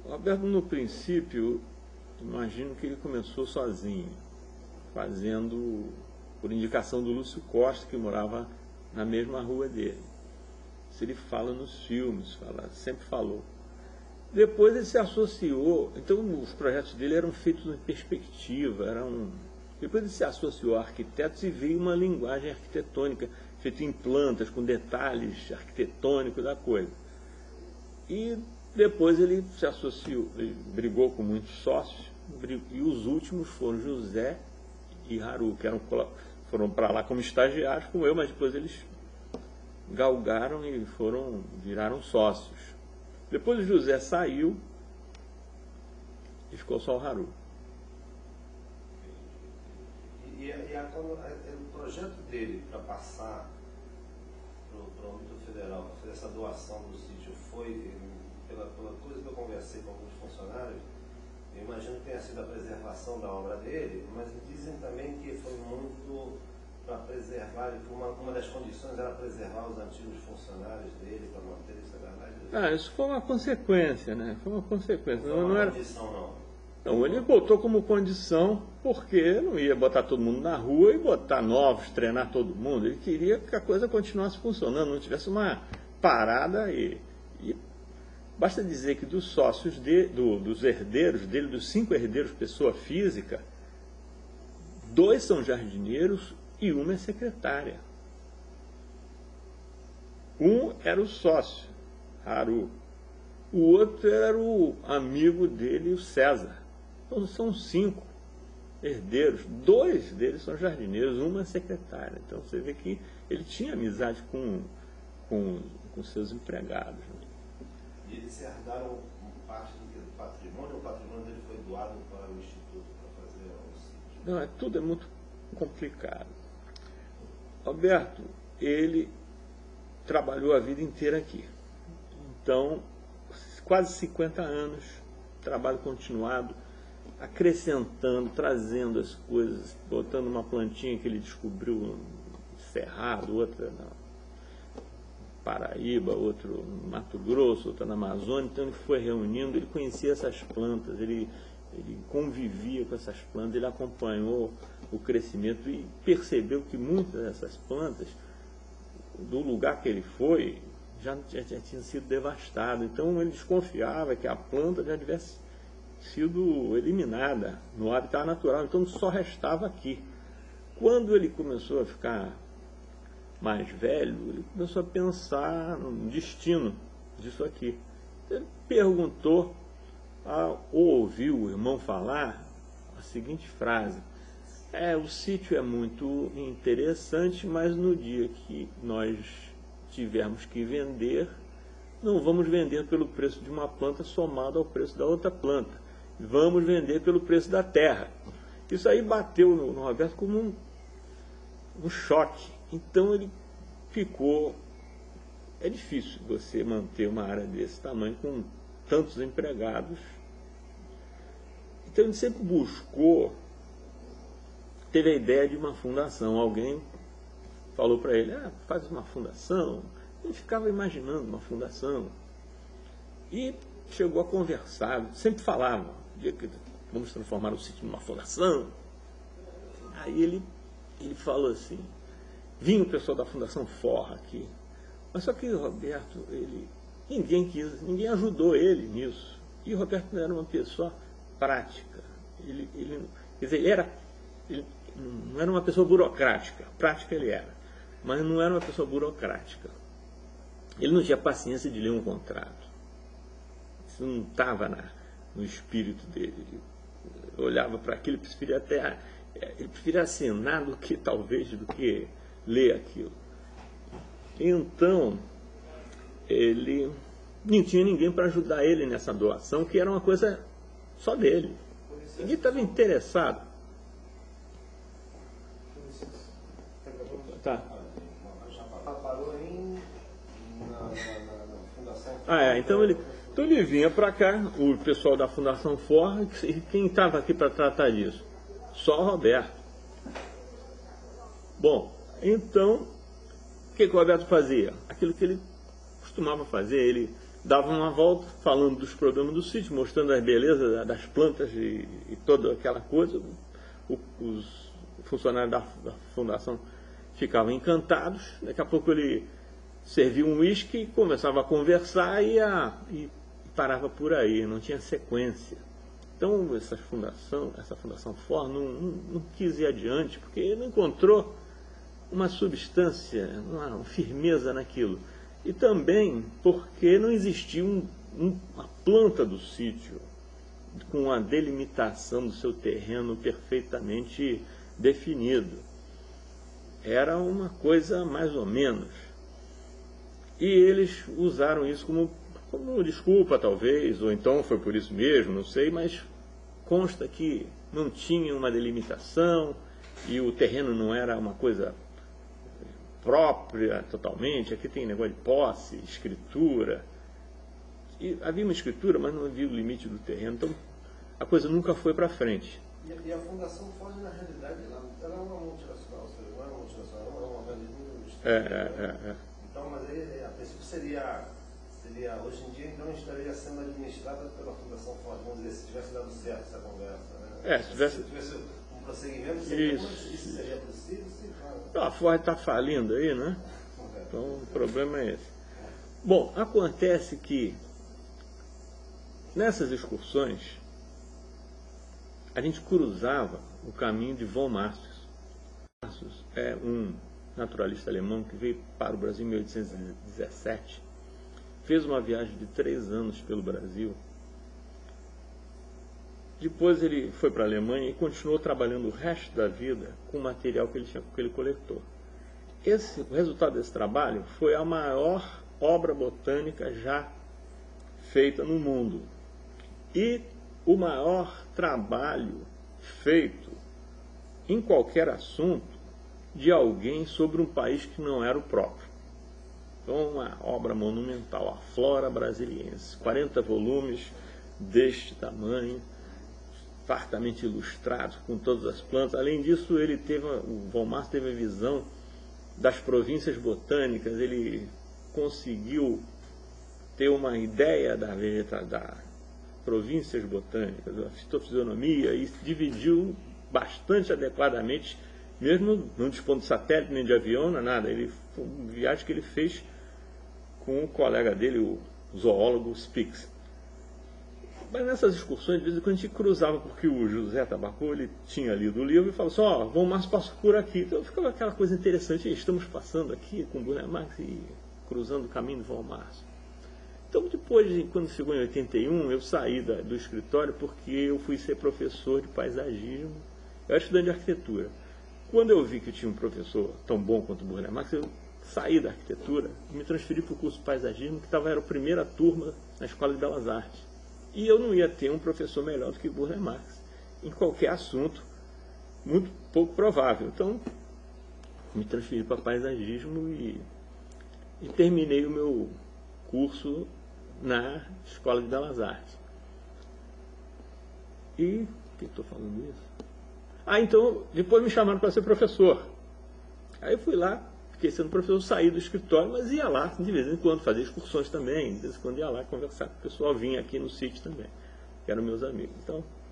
O Roberto, no princípio, imagino que ele começou sozinho, fazendo por indicação do Lúcio Costa, que morava na mesma rua dele. Isso ele fala nos filmes, sempre falou. Depois ele se associou, então os projetos dele eram feitos em perspectiva, depois ele se associou a arquitetos e veio uma linguagem arquitetônica, feita em plantas, com detalhes arquitetônicos da coisa. E depois ele se associou, ele brigou com muitos sócios, e os últimos foram José e Haru, que foram para lá como estagiários, como eu, mas depois eles galgaram e viraram sócios. Depois o José saiu e ficou só o Haru. O projeto dele para passar para o âmbito federal, para fazer essa doação do sítio, foi, pela coisa que eu conversei com alguns funcionários, eu imagino que tenha sido a preservação da obra dele, mas dizem também que foi muito para preservar, que uma das condições era preservar os antigos funcionários dele, para manter isso, é verdade? Isso foi uma consequência, né? Foi uma consequência. Não foi uma condição, não. Então, ele botou como condição, porque não ia botar todo mundo na rua e botar novos, treinar todo mundo. Ele queria que a coisa continuasse funcionando, não tivesse uma parada. E basta dizer que dos sócios, dos herdeiros dele, dos 5 herdeiros, pessoa física, 2 são jardineiros e uma é secretária. Um era o sócio, Haru. O outro era o amigo dele, o César. Então são 5 herdeiros. 2 deles são jardineiros, uma é secretária. Então você vê que ele tinha amizade com seus empregados. Né? E eles herdaram parte do patrimônio, ou o patrimônio dele foi doado para o Instituto para fazer o sítio? Não, tudo é muito complicado. Roberto, ele trabalhou a vida inteira aqui. Então, quase 50 anos, trabalho continuado, acrescentando, trazendo as coisas, botando uma plantinha que ele descobriu no Cerrado, outra na Paraíba, outra no Mato Grosso, outra na Amazônia. Então ele foi reunindo, ele conhecia essas plantas, ele convivia com essas plantas, ele acompanhou o crescimento e percebeu que muitas dessas plantas, do lugar que ele foi, já tinha sido devastado. Então ele desconfiava que a planta já tivesse sido eliminada no habitat natural, então só restava aqui. Quando ele começou a ficar mais velho, ele começou a pensar no destino disso aqui. Ele perguntou, ou ouviu o irmão falar a seguinte frase: o sítio é muito interessante, mas no dia que nós tivermos que vender, não vamos vender pelo preço de uma planta somado ao preço da outra planta. Vamos vender pelo preço da terra. Isso aí bateu no Roberto como um choque. Então ele ficou... É difícil você manter uma área desse tamanho com tantos empregados. Então ele sempre buscou, teve a ideia de uma fundação. Alguém falou para ele, faz uma fundação. Ele ficava imaginando uma fundação. E chegou a conversar, sempre falava, vamos transformar o sítio numa fundação. Aí ele falou assim, vinha o pessoal da Fundação Forra aqui, mas só que o Roberto, ninguém ajudou ele nisso. E o Roberto não era uma pessoa prática. Quer dizer, ele não era uma pessoa burocrática, prática ele era, mas não era uma pessoa burocrática. Ele não tinha paciência de ler um contrato. Isso não estava no espírito dele. Ele olhava para aquilo e ele preferia assinar do que ler aquilo. Então, ele não tinha ninguém para ajudar ele nessa doação, que era uma coisa só dele. Ninguém estava interessado. Tá. Então ele vinha para cá, o pessoal da Fundação Forra, e quem estava aqui para tratar disso? Só o Roberto. Bom, então, o que o Roberto fazia? Aquilo que ele costumava fazer, ele dava uma volta falando dos problemas do sítio, mostrando a beleza das plantas e toda aquela coisa. Os funcionários da fundação ficavam encantados. Daqui a pouco ele servia um uísque, começava a conversar e parava por aí, não tinha sequência. Então essa fundação Ford não quis ir adiante, porque não encontrou uma substância, uma firmeza naquilo. E também porque não existia uma planta do sítio com a delimitação do seu terreno perfeitamente definido. Era uma coisa mais ou menos. E eles usaram isso como desculpa, talvez, ou então foi por isso mesmo, não sei, mas consta que não tinha uma delimitação e o terreno não era uma coisa própria totalmente. Aqui tem negócio de posse, escritura. E havia uma escritura, mas não havia o limite do terreno. Então a coisa nunca foi para frente. E a Fundação Ford, na realidade, ela é uma multinacional, ou seja, não é uma multinacional, é um organismo institucional. Então, mas aí, a princípio seria, hoje em dia, então, estaria sendo administrada pela Fundação Ford, vamos dizer, se tivesse dado certo essa conversa, né? Se tivesse um prosseguimento, isso seria possível? Sim, claro. A Ford está falindo aí, né? Então o problema é esse. Bom, acontece que nessas excursões a gente cruzava o caminho de von Martius. Martius é um naturalista alemão que veio para o Brasil em 1817, fez uma viagem de 3 anos pelo Brasil. Depois ele foi para a Alemanha e continuou trabalhando o resto da vida com o material que ele coletou. O resultado desse trabalho foi a maior obra botânica já feita no mundo. E o maior trabalho feito em qualquer assunto de alguém sobre um país que não era o próprio. Então, uma obra monumental, a Flora Brasiliensis, 40 volumes deste tamanho, fartamente ilustrados com todas as plantas. Além disso, o von Martius teve a visão das províncias botânicas, ele conseguiu ter uma ideia das províncias botânicas, da fitofisionomia, e dividiu bastante adequadamente, mesmo não dispondo de satélite nem de avião, nada. Foi uma viagem que ele fez com o colega dele, o zoólogo Spix. Mas nessas excursões, de vez em quando a gente cruzava, porque o José Tabacô, ele tinha lido o livro e falou assim, von Martius passou por aqui. Então ficava aquela coisa interessante, estamos passando aqui com o Burle Marx e cruzando o caminho de von Martius. Então depois, quando chegou em 81, eu saí do escritório porque eu fui ser professor de paisagismo. Eu era estudante de arquitetura. Quando eu vi que tinha um professor tão bom quanto o Burle Marx, eu saí da arquitetura e me transferi para o curso de paisagismo, que era a primeira turma na Escola de Belas Artes. E eu não ia ter um professor melhor do que o Burle Marx em qualquer assunto, muito pouco provável. Então, me transferi para paisagismo e terminei o meu curso na Escola de Belas Artes. E, por que estou falando isso? Então, depois me chamaram para ser professor. Aí eu fui lá, fiquei sendo professor, saí do escritório, mas ia lá de vez em quando, fazia excursões também, de vez em quando ia lá conversar com o pessoal, vinha aqui no sítio também, que eram meus amigos. Então,